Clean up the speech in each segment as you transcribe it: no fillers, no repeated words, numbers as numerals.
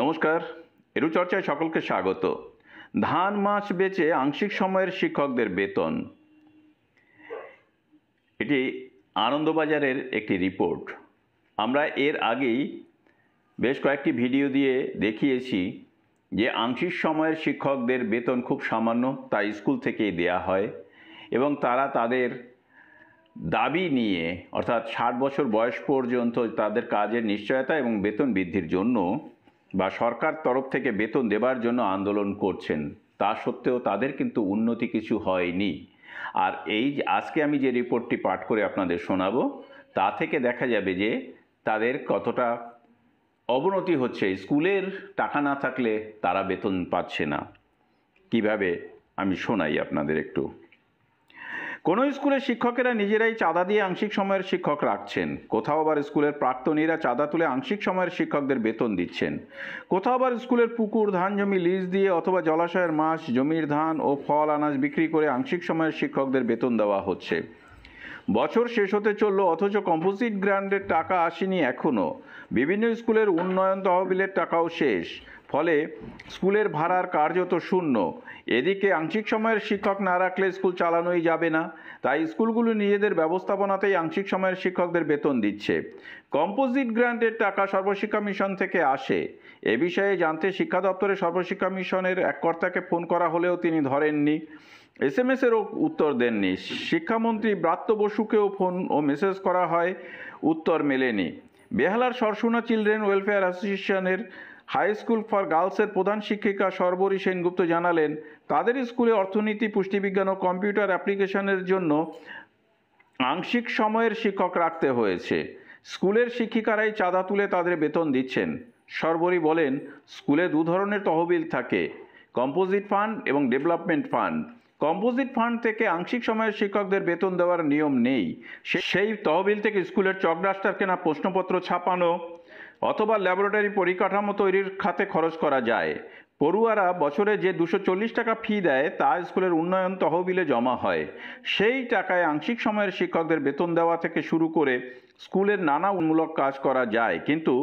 নমস্কার, এরু চর্চায় সকলকে স্বাগত। ধান মাছ বেচে আংশিক সময়ের শিক্ষকদের বেতন, এটি আনন্দবাজারের একটি রিপোর্ট। আমরা এর আগেই বেশ কয়েকটি ভিডিও দিয়ে দেখিয়েছি যে আংশিক সময়ের শিক্ষকদের বেতন খুব সামান্য, তা স্কুল থেকেই দেয়া হয় এবং তারা তাদের দাবি নিয়ে, অর্থাৎ 60 বছর বয়স পর্যন্ত তাদের কাজের নিশ্চয়তা এবং বেতন বৃদ্ধির জন্য বা সরকার তরফ থেকে বেতন দেবার জন্য আন্দোলন করছেন। তা সত্ত্বেও তাদের কিন্তু উন্নতি কিছু হয়নি। আর এই আজকে আমি যে রিপোর্টটি পাঠ করে আপনাদের শোনাবো, তা থেকে দেখা যাবে যে তাদের কতটা অবনতি হচ্ছে। স্কুলের টাকা না থাকলে তারা বেতন পাচ্ছে না। কিভাবে আমি শোনাই আপনাদের একটু। কোনো স্কুলের শিক্ষকেরা নিজেরাই চাঁদা দিয়ে আংশিক সময়ের শিক্ষক রাখছেন, কোথাও আবার স্কুলের প্রাক্তনীরা চাঁদা তুলে আংশিক সময়ের শিক্ষকদের বেতন দিচ্ছেন, কোথাও আবার স্কুলের পুকুর, ধান জমি লিজ দিয়ে অথবা জলাশয়ের মাছ, জমির ধান ও ফল আনাজ বিক্রি করে আংশিক সময়ের শিক্ষকদের বেতন দেওয়া হচ্ছে। বছর শেষ হতে চলল, অথচ কম্পোজিট গ্রান্টের টাকা আসেনি এখনও। বিভিন্ন স্কুলের উন্নয়ন তহবিলের টাকাও শেষ, ফলে স্কুলের ভাড়ার কার্যত শূন্য। এদিকে আংশিক সময়ের শিক্ষক না রাখলে স্কুল চালানোই যাবে না, তাই স্কুলগুলো নিজেদের ব্যবস্থাপনাতেই আংশিক সময়ের শিক্ষকদের বেতন দিচ্ছে। কম্পোজিট গ্রান্টের টাকা সর্বশিক্ষা মিশন থেকে আসে। এ বিষয়ে জানতে শিক্ষা দপ্তরের সর্বশিক্ষা মিশনের এক কর্তাকে ফোন করা হলেও তিনি ধরেননি, SMS-এরও উত্তর দেননি। শিক্ষামন্ত্রী ব্রাত্য বসুকেও ফোন ও মেসেজ করা হয়, উত্তর মেলেনি। বেহালার সরসুনা চিলড্রেন ওয়েলফেয়ার অ্যাসোসিয়েশনের হাই স্কুল ফর গার্লসের প্রধান শিক্ষিকা সর্বরী সেনগুপ্ত জানালেন, তাদের স্কুলে অর্থনীতি, পুষ্টিবিজ্ঞান ও কম্পিউটার অ্যাপ্লিকেশনের জন্য আংশিক সময়ের শিক্ষক রাখতে হয়েছে। স্কুলের শিক্ষিকারাই চাঁদা তুলে তাদের বেতন দিচ্ছেন। সর্বরী বলেন, স্কুলে দু ধরনের তহবিল থাকে, কম্পোজিট ফান্ড এবং ডেভেলপমেন্ট ফান্ড। কম্পোজিট ফান্ড থেকে আংশিক সময়ের শিক্ষকদের বেতন দেওয়ার নিয়ম নেই। সেই তহবিল থেকে স্কুলের চক ডাস্টার কেনা, প্রশ্নপত্র ছাপানো অথবা ল্যাবরেটরি পরিকাঠামো তৈরির খাতে খরচ করা যায়। পড়ুয়ারা বছরে যে 240 টাকা ফি দেয়, তা স্কুলের উন্নয়ন তহবিলে জমা হয়। সেই টাকায় আংশিক সময়ের শিক্ষকদের বেতন দেওয়া থেকে শুরু করে স্কুলের নানা উন্নয়নমূলক কাজ করা যায়। কিন্তু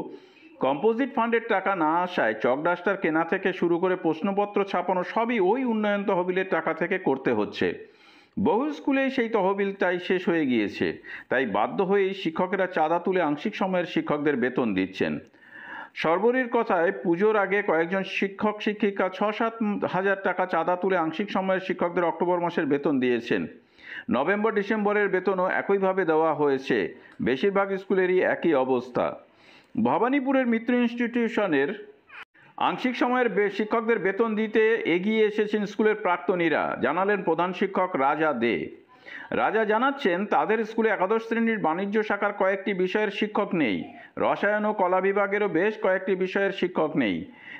কম্পোজিট ফান্ডের টাকা না আসায় চক ডাস্টার কেনা থেকে শুরু করে প্রশ্নপত্র ছাপানো সবই ওই উন্নয়ন তহবিলের টাকা থেকে করতে হচ্ছে। বহু স্কুলেই সেই তহবিলটাই শেষ হয়ে গিয়েছে, তাই বাধ্য হয়েই শিক্ষকেরা চাঁদা তুলে আংশিক সময়ের শিক্ষকদের বেতন দিচ্ছেন। সর্বরীর কথায়, পুজোর আগে কয়েকজন শিক্ষক শিক্ষিকা 6-7 হাজার টাকা চাঁদা তুলে আংশিক সময়ের শিক্ষকদের অক্টোবর মাসের বেতন দিয়েছেন। নভেম্বর ডিসেম্বরের বেতনও একইভাবে দেওয়া হয়েছে। বেশিরভাগ স্কুলেরই একই অবস্থা। ভবানীপুরের মিত্র ইনস্টিটিউশনের আংশিক সময়ের শিক্ষকদের বেতন দিতে এগিয়ে এসেছেন স্কুলের প্রাক্তনীরা, জানালেন প্রধান শিক্ষক রাজা দে। রাজা জানাচ্ছেন, তাদের স্কুলে একাদশ শ্রেণীর বাণিজ্য শাখার কয়েকটি বিষয়ের শিক্ষক নেই, রসায়ন ও কলা বিভাগেরও বেশ কয়েকটি বিষয়ের শিক্ষক নেই,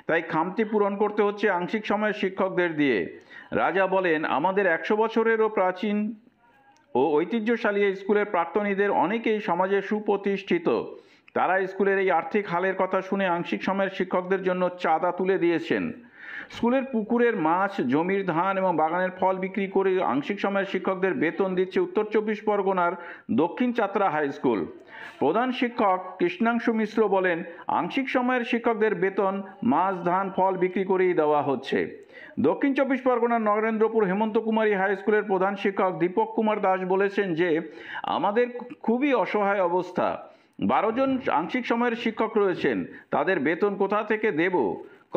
তাই খামতি পূরণ করতে হচ্ছে আংশিক সময়ের শিক্ষকদের দিয়ে। রাজা বলেন, আমাদের 100 বছরেরও প্রাচীন ও ঐতিহ্যশালী স্কুলের প্রাক্তনীদের অনেকেই সমাজে সুপ্রতিষ্ঠিত। তারা স্কুলের এই আর্থিক হালের কথা শুনে আংশিক সময়ের শিক্ষকদের জন্য চাঁদা তুলে দিয়েছেন। স্কুলের পুকুরের মাছ, জমির ধান এবং বাগানের ফল বিক্রি করে আংশিক সময়ের শিক্ষকদের বেতন দিচ্ছে উত্তর 24 পরগনার দক্ষিণ চাতরা হাই স্কুল। প্রধান শিক্ষক কৃষ্ণাংশু মিশ্র বলেন, আংশিক সময়ের শিক্ষকদের বেতন মাছ, ধান, ফল বিক্রি করেই দেওয়া হচ্ছে। দক্ষিণ 24 পরগনার নরেন্দ্রপুর হেমন্ত কুমারী হাই স্কুলের প্রধান শিক্ষক দীপক কুমার দাস বলেছেন যে, আমাদের খুবই অসহায় অবস্থা। 12 জন আংশিক সময়ের শিক্ষক রয়েছেন, তাদের বেতন কোথা থেকে দেব?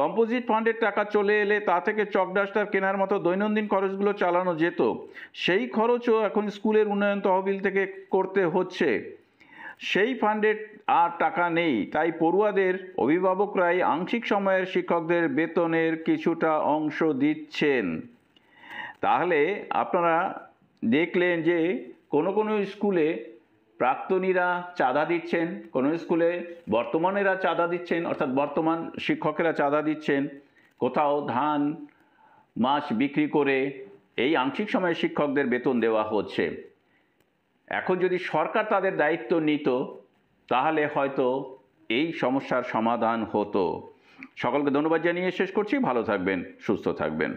কম্পোজিট ফান্ডের টাকা চলে এলে তা থেকে চক ডাস্টার কেনার মতো দৈনন্দিন খরচগুলো চালানো যেত। সেই খরচও এখন স্কুলের উন্নয়ন তহবিল থেকে করতে হচ্ছে। সেই ফান্ডের আর টাকা নেই, তাই পড়ুয়াদের অভিভাবকরাই আংশিক সময়ের শিক্ষকদের বেতনের কিছুটা অংশ দিচ্ছেন। তাহলে আপনারা দেখলেন যে কোনো কোনো স্কুলে প্রাক্তনীরা চাঁদা দিচ্ছেন, কোনো স্কুলে বর্তমানেরা চাঁদা দিচ্ছেন, অর্থাৎ বর্তমান শিক্ষকেরা চাঁদা দিচ্ছেন, কোথাও ধান মাছ বিক্রি করে এই আংশিক সময়ের শিক্ষকদের বেতন দেওয়া হচ্ছে। এখন যদি সরকার তাদের দায়িত্ব নিত, তাহলে হয়তো এই সমস্যার সমাধান হতো। সকলকে ধন্যবাদ জানিয়ে শেষ করছি। ভালো থাকবেন, সুস্থ থাকবেন।